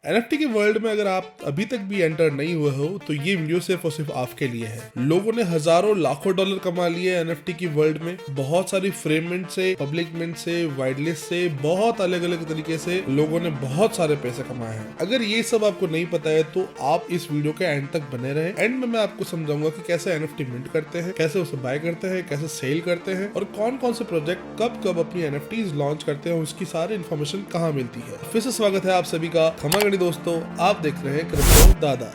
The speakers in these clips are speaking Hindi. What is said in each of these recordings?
एनएफटी के वर्ल्ड में अगर आप अभी तक भी एंटर नहीं हुए हो तो ये वीडियो सिर्फ और सिर्फ आपके लिए है। लोगों ने हजारों लाखों डॉलर कमा लिए एनएफटी की वर्ल्ड में। बहुत सारी फ्रेममेंट से, पब्लिक मिंट से, वाइड लिस्ट से, बहुत अलग अलग तरीके से लोगों ने बहुत सारे पैसे कमाए हैं। अगर ये सब आपको नहीं पता है तो आप इस वीडियो के एंड तक बने रहे। एंड में मैं आपको समझाऊंगा कि कैसे एनएफटी मिंट करते हैं, कैसे उसे बाय करते हैं, कैसे सेल करते हैं और कौन कौन से प्रोजेक्ट कब कब अपनी एनएफटीज लॉन्च करते हैं, उसकी सारी इन्फॉर्मेशन कहाँ मिलती है। फिर से स्वागत है आप सभी का खमागणी दोस्तों, आप देख रहे हैं क्रिप्टो दादा।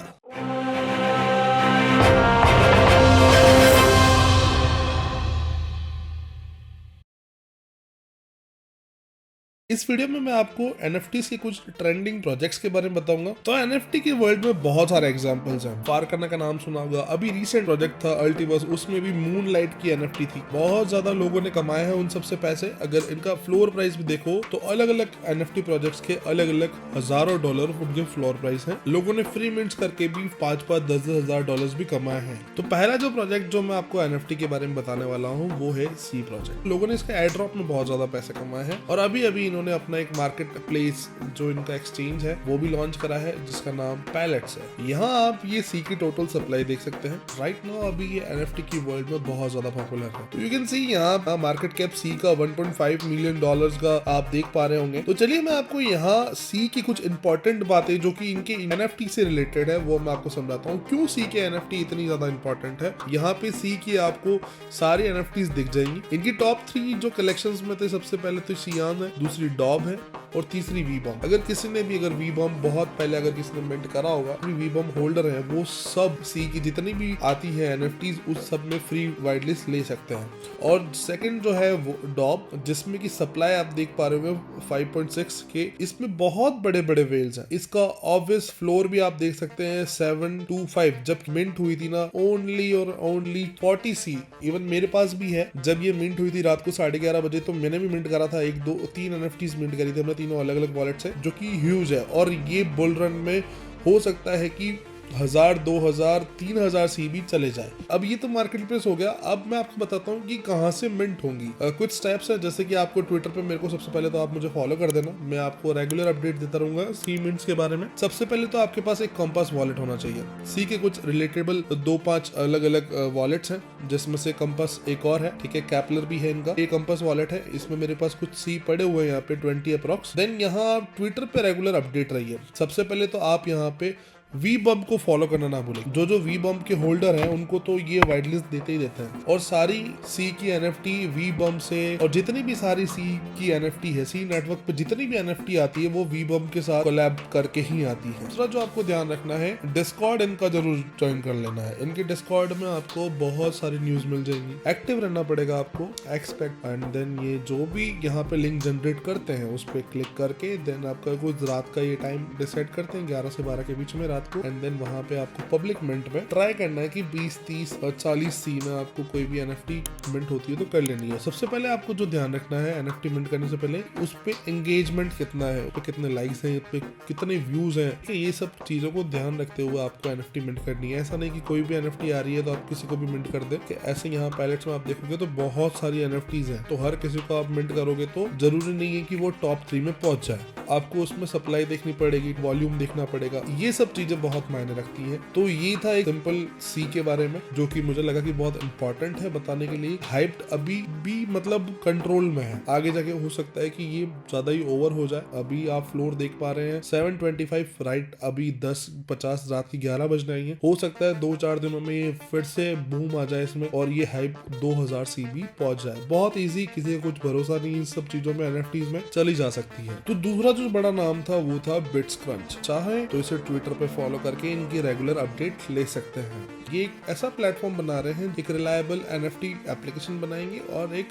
इस वीडियो में मैं आपको एनएफटीज के कुछ ट्रेंडिंग प्रोजेक्ट्स के बारे में बताऊंगा। तो एनएफटी के वर्ल्ड में बहुत सारे एग्जांपल्स हैं। फारकाना का नाम सुना होगा, अभी रिसेंट प्रोजेक्ट था अल्टीवर्स, उसमें भी मूनलाइट की एनएफटी थी। बहुत ज्यादा लोगों ने कमाए हैं उन सबसे पैसे। अगर इनका फ्लोर प्राइस भी देखो तो अलग अलग एनएफटी प्रोजेक्ट्स के अलग अलग हजारों डॉलर उनके फ्लोर प्राइस है। लोगों ने फ्री मिंट्स करके भी 5-5, 10-10 हजार डॉलर भी कमाए हैं। तो पहला जो प्रोजेक्ट जो मैं आपको एनएफटी के बारे में बताने वाला हूँ वो है सी प्रोजेक्ट। लोगों ने इसके एयरड्रॉप में बहुत ज्यादा पैसे कमाए हैं और अभी अभी इन्होंने अपना एक मार्केट प्लेस जो इनका एक्सचेंज है वो भी लॉन्च करा है जिसका नाम पैलेट्स है। यहाँ आप ये सी की टोटल सप्लाई देख सकते हैं। राइट नाउ अभी ये एनएफटी की वर्ल्ड में बहुत ज्यादा पॉपुलर है। तो यू कैन सी यहाँ मार्केट कैप सी का 1.5 मिलियन डॉलर्स का आप देख पा रहे होंगे। तो चलिए मैं आपको यहाँ सी की कुछ इंपॉर्टेंट बातें जो कि इनके एनएफटी से रिलेटेड है वो मैं आपको समझाता हूँ। क्यों सी के एनएफटी इतनी ज्यादा इंपॉर्टेंट है। यहाँ पे सी की आपको सारी एनएफटीज दिख जाएंगी। इनकी टॉप 3 जो कलेक्शंस में थे, सबसे पहले तो सियान है, दूसरी डॉब है और तीसरी वी बॉम। अगर किसी ने भी वी बॉम बहुत पहले अगर किसी ने मिंट करा होगा, वी बॉम होल्डर है, वो सब सी की जितनी भी आती है एनएफटीज उस सब में फ्री वाइड लिस्ट ले सकते हैं। और सेकंड जो है वो डॉब, जिसमें की सप्लाई आप देख पा रहे हो 5.6 के। इसमें बहुत बड़े बड़े वेल्स हैं। इसका ऑब्वियस फ्लोर भी आप देख सकते हैं 725। जब मिंट हुई थी ना ओनली और ओनली 40 सी। इवन मेरे पास भी है। जब ये मिंट हुई थी रात को 11:30 बजे तो मैंने भी मिंट करा था। 1-2-3 एनएफटीज मिंट करी थी हमने, तीनों अलग अलग वॉलेट से, जो कि ह्यूज है। और ये बुल रन में हो सकता है कि 1000, 2000, 3000 सी भी चले जाए। अब ये तो मार्केट प्लेस हो गया। अब मैं आपको बताता हूँ कि कहाँ से मिंट होंगी। कुछ स्टेप्स है, जैसे कि आपको ट्विटर पे मेरे को सबसे पहले तो आप मुझे फॉलो कर देना। मैं आपको रेगुलर अपडेट देता रहूंगा सी मिंट्स के बारे में। सबसे पहले तो आपके पास एक कंपास वॉलेट होना चाहिए। सी के कुछ रिलेटेबल 2-5 अलग अलग वॉलेट्स हैं, जिसमें से कंपास एक और है, ठीक है, कैपलर भी है इनका। एक कंपास वॉलेट है, इसमें मेरे पास कुछ सी पड़े हुए हैं यहाँ पे 20 अप्रॉक्स। देन यहाँ ट्विटर पे रेगुलर अपडेट रहिए। सबसे पहले तो आप यहाँ पे वी बम को फॉलो करना ना भूलें। जो वी बम के होल्डर हैं उनको तो ये वाइड लिस्ट देते ही देते हैं। और सारी सी की एनएफटी वी बम से, और जितनी भी सारी सी की एनएफटी है, सी नेटवर्क पे जितनी भी एनएफटी आती है वो वी बम के साथ कोलैब करके ही आती है। दूसरा जो आपको ध्यान रखना है, डिस्कॉर्ड इनका जरूर ज्वाइन कर लेना है। इनके डिस्कॉर्ड में आपको बहुत सारी न्यूज मिल जाएंगी। एक्टिव रहना पड़ेगा आपको, एक्सपेक्ट। एंड देन ये जो भी यहाँ पे लिंक जनरेट करते हैं उस पर क्लिक करके देन आपका कुछ रात का ये टाइम डिसाइड करते हैं 11 से 12 के बीच में रात को। एंड देन वहां पे आपको पब्लिक मिंट में ट्राई करना है कि 20, 30 और 40 सी में आपको कोई भी एनएफटी मिंट होती है तो कर लेनी है। सबसे पहले आपको जो ध्यान रखना है एनएफटी मिंट करने से पहले, उस पे एंगेजमेंट कितना है, उस पे कितने लाइक्स हैं, उस पे कितने व्यूज हैं, ये सब चीजों को ध्यान रखते हुए आपको एनएफटी मिंट करनी है। ऐसा नहीं कि कोई भी एनएफटी आ रही है तो आप किसी को भी मिंट कर दे। कि ऐसे यहाँ पैलेट्स में आप देखोगे तो बहुत सारी एनएफटीज हैं, तो हर किसी को आप मिंट करोगे तो जरूरी नहीं है कि वो टॉप 3 में पहुंच जाए। आपको उसमें सप्लाई देखनी पड़ेगी, वॉल्यूम देखना पड़ेगा, ये सब चीजें बहुत मायने रखती है। तो ये था एक सिंपल सी के बारे में जो कि मुझे लगा कि बहुत इंपॉर्टेंट है बताने के लिए। हाइप अभी भी मतलब कंट्रोल में है, आगे जाके हो सकता है कि ये ज्यादा ही ओवर हो जाए। अभी आप फ्लोर देख पा रहे हैं 725 राइट, अभी 10:50 रात की 11 बजने आई है। हो सकता है 2-4 दिनों में ये फिर से बूम आ जाए इसमें और ये हाइप 2000 सी भी पहुंच जाए। बहुत ईजी, किसी का कुछ भरोसा नहीं इन सब चीजों में, एनएफटीज में चली जा सकती है। तो दूसरा जो बड़ा नाम था वो था बिट्स क्रंच। चाहे तो इसे ट्विटर पे फॉलो करके इनकी रेगुलर अपडेट ले सकते हैं। ये एक ऐसा प्लेटफॉर्म बना रहे हैं, एक रिलायबल एनएफटी एप्लीकेशन बनाएंगे और एक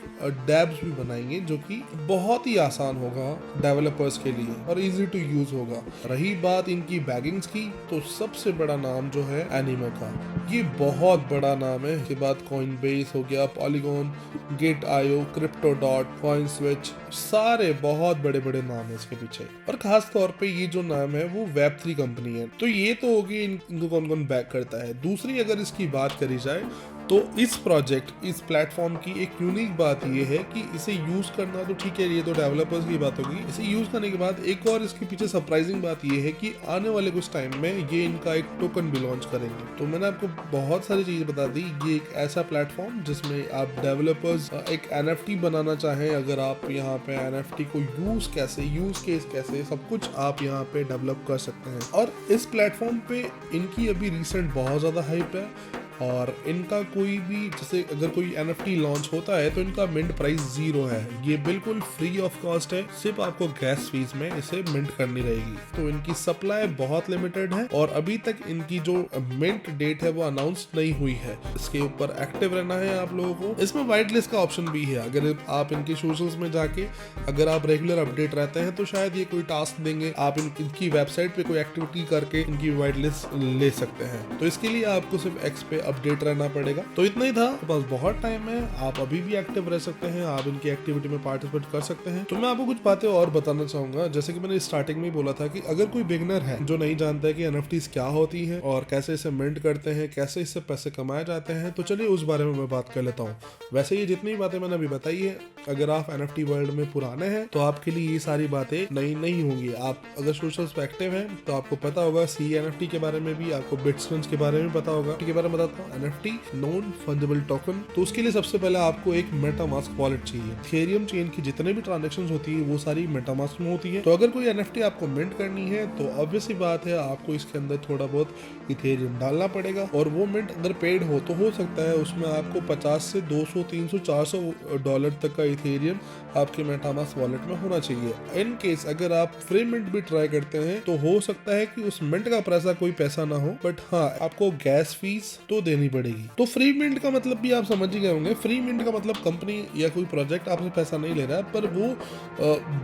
डैब्स भी बनाएंगे जो कि बहुत ही आसान होगा डेवलपर्स के लिए और इजी टू यूज होगा। रही बात इनकी बैगिंग्स की, तो सबसे बड़ा नाम जो है एनिमो का, ये बहुत बड़ा नाम है। इसके बाद कॉइनबेस हो गया, पॉलीगॉन, गेट.io, क्रिप्टो.डॉट, कॉइनस्विच, सारे बहुत बड़े बड़े नाम है इसके पीछे। और खास तौर पे ये जो नाम है वो वेब3 कंपनी है। तो ये तो होगी इनको कौन कौन बैक करता है। दूसरी अगर इसकी बात करी जाए तो इस प्लेटफॉर्म की एक यूनिक बात ये है कि इसे यूज करना तो ठीक है, ये तो डेवलपर्स की बात होगी। इसे यूज करने के बाद एक और इसके पीछे सरप्राइजिंग बात ये है कि आने वाले कुछ टाइम में ये इनका एक टोकन भी लॉन्च करेंगे। तो मैंने आपको बहुत सारी चीजें बता दी। ये एक ऐसा प्लेटफॉर्म जिसमें आप डेवलपर्स एक NFT बनाना चाहें, अगर आप यहाँ पे NFT को यूज केस कैसे सब कुछ आप यहाँ पे डेवलप कर सकते हैं। और इस प्लेटफॉर्म पे इनकी अभी रिसेंट बहुत ज्यादा हाइप है और इनका कोई भी जैसे अगर कोई NFT लॉन्च होता है तो इनका मिंट प्राइस 0 है। ये बिल्कुल फ्री ऑफ कॉस्ट है, सिर्फ आपको गैस फीस में इसे मिंट करनी रहेगी। तो इनकी सप्लाई बहुत लिमिटेड है और अभी तक इनकी जो मिंट डेट है वो अनाउंस नहीं हुई है। इसके ऊपर एक्टिव रहना है आप लोगों को। इसमें वाइट लिस्ट का ऑप्शन भी है। अगर आप इनके सोशल्स में जाके अगर आप रेगुलर अपडेट रहते हैं तो शायद ये कोई टास्क देंगे, आप इनकी वेबसाइट पे कोई एक्टिविटी करके इनकी वाइट लिस्ट ले सकते हैं। तो इसके लिए आपको सिर्फ एक्स पे अपडेट रहना पड़ेगा। तो इतना ही था, बस बहुत टाइम है, आप अभी भी एक्टिव रह सकते हैं, आप इनकी एक्टिविटी में पार्टिसिपेट कर सकते हैं। तो मैं आपको कुछ बातें और बताना चाहूंगा। जैसे कि मैंने स्टार्टिंग में बोला था कि अगर कोई बिगनर है जो नहीं जानता है कि NFTs क्या होती हैं और कैसे इसे मिंट करते हैं, कैसे इससे पैसे कमाए जाते हैं, तो चलिए उस बारे में मैं बात कर लेता हूँ। वैसे ये जितनी बातें मैंने अभी बताई है, अगर आप NFT वर्ल्ड में पुराने हैं तो आपके लिए ये सारी बातें नई नहीं होंगी। आप अगर सोशल्स पे एक्टिव हैं तो आपको पता होगा NFT के बारे में भी, आपको बिटस्टन्स के बारे में पता होगा। के बारे में बताता हूँ, NFT नॉन फंजिबल टोकन। तो उसके लिए सबसे पहले आपको एक मेटामास्क वॉलेट चाहिए। इथेरियम चेन की जितने भी ट्रांजैक्शंस होती है वो सारी मेटामास्क में होती है। तो अगर कोई NFT आपको मिंट करनी है तो ऑब्वियस सी बात है आपको इसके अंदर थोड़ा बहुत इथेरियम डालना पड़ेगा और वो मिंट अगर पेड हो तो हो सकता है उसमें आपको 50 से 200 300 400 डॉलर तक का इथेरियम आपके मेटामास्क वॉलेट में होना चाहिए। इन केस अगर आप फ्री मिंट भी ट्राई करते हैं तो हो सकता है कि उस मिंट का कोई पैसा ना हो, बट हाँ आपको गैस फीस तो देनी पड़ेगी। तो फ्री मिंट का मतलब भी आप समझ ही गए होंगे। फ्री मिंट का मतलब कंपनी या कोई प्रोजेक्ट आपसे पैसा नहीं ले रहा है, पर वो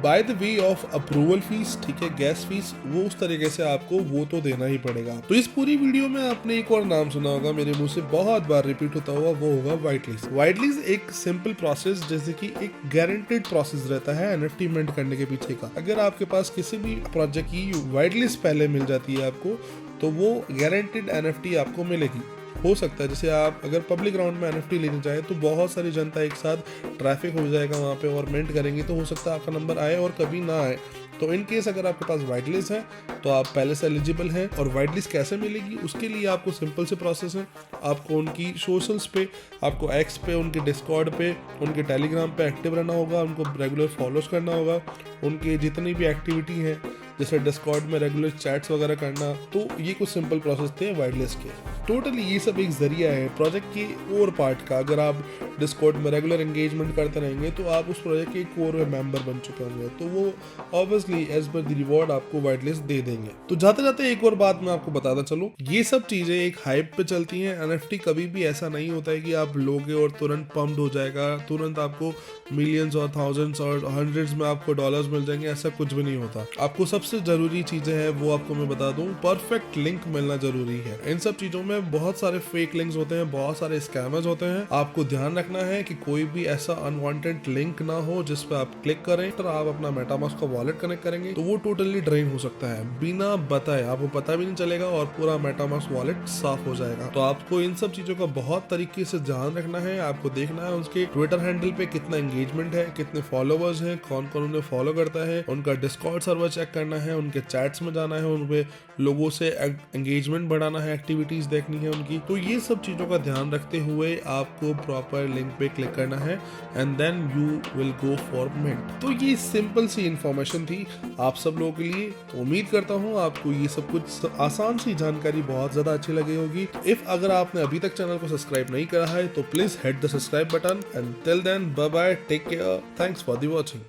by the way of approval fees, ठीक है, गैस फीस, वो उस तरीके से आपको वो तो देना ही पड़ेगा। तो इस पूरी वीडियो में आपने एक और नाम सुना होगा, मेरे मुंह से बहुत बार रिपीट होता हुआ, वो होगा व्हाइट लिस्ट। व्हाइट लिस्ट एक सिंपल प्रोसेस, जैसे कि एक गारंटेड प्रोसेस रहता है NFT मिंट करने के पीछे का। अगर आपके पास किसी भी प्रोजेक्ट की व्हाइट लिस्ट पहले मिल जाती है आपको, तो वो गारंटेड NFT आपको मिलेगी। हो सकता है जैसे आप अगर पब्लिक ग्राउंड में NFT लेने जाए तो बहुत सारी जनता एक साथ ट्रैफिक हो जाएगा वहाँ पे और मिंट करेंगे, तो हो सकता है आपका नंबर आए और कभी ना आए। तो इन केस अगर आपके पास व्हाइट लिस्ट है तो आप पहले से एलिजिबल हैं। और व्हाइट लिस्ट कैसे मिलेगी उसके लिए आपको सिंपल से प्रोसेस है। आपको उनकी सोशल्स पे, आपको एक्स पे, उनके डिस्कॉर्ड पे, उनके टेलीग्राम पे एक्टिव रहना होगा, उनको रेगुलर फॉलोज करना होगा, उनके जितनी भी एक्टिविटी हैं जैसे डिस्कॉर्ड में रेगुलर चैट्स वगैरह करना। तो ये कुछ सिंपल प्रोसेस थे व्हाइट लिस्ट के। टोटली ये सब एक जरिया है प्रोजेक्ट के और पार्ट का। अगर आप डिस्कॉर्ड में रेगुलर एंगेजमेंट करते रहेंगे तो आप उस प्रोजेक्ट के कोर मेंबर बन चुके होंगे, तो वो obviously as per the reward आपको व्हाइट लिस्ट दे देंगे। तो जाते जाते एक और बात मैं आपको बताता चलूं, ये सब चीजें एक हाइप पे चलती हैं। NFT कभी भी ऐसा नहीं होता है कि आप लोगे और तुरंत पंप्ड हो जाएगा, तुरंत आपको मिलियंस और थाउजेंड्स और हंड्रेड्स में आपको डॉलर्स मिल जाएंगे, ऐसा कुछ भी नहीं होता। आपको सबसे जरूरी चीजें हैं वो आपको मैं बता दूं, परफेक्ट लिंक मिलना जरूरी है। इन सब चीजों में बहुत सारे फेक लिंक्स होते हैं, बहुत सारे स्कैमर्स होते हैं। आपको ध्यान रखना है कि कोई भी ऐसा अनवांटेड लिंक ना हो जिस पे आप क्लिक करें तो आप अपना मेटामास्क का वॉलेट कनेक्ट करेंगे तो वो टोटली ड्रेन हो सकता है बिना बताए, आपको पता भी नहीं चलेगा और पूरा मेटामास्क वॉलेट साफ हो जाएगा। तो आपको इन सब चीजों का बहुत तरीके से ध्यान रखना है। आपको देखना है उसके ट्विटर हैंडल पे कितना एंगेजमेंट है, कितने फॉलोवर्स हैं, कौन कौन उन्हें फॉलो करता है, उनका डिस्कॉर्ड सर्वर चेक करना है, उनके चैट्स में जाना है, उनपे लोगों से एंगेजमेंट बढ़ाना है, एक्टिविटीज देखनी है उनकी। तो ये सब चीजों का ध्यान रखते हुए आपको प्रॉपर लिंक पे क्लिक करना है and then you will go for mint. तो ये सिंपल सी इंफॉर्मेशन थी आप सब लोगों के लिए। तो उम्मीद करता हूँ आपको ये सब कुछ आसान सी जानकारी बहुत ज्यादा अच्छी लगी होगी। इफ अगर आपने अभी तक चैनल को सब्सक्राइब नहीं करा है तो please hit the subscribe button and till then bye bye, take care, thanks for the watching.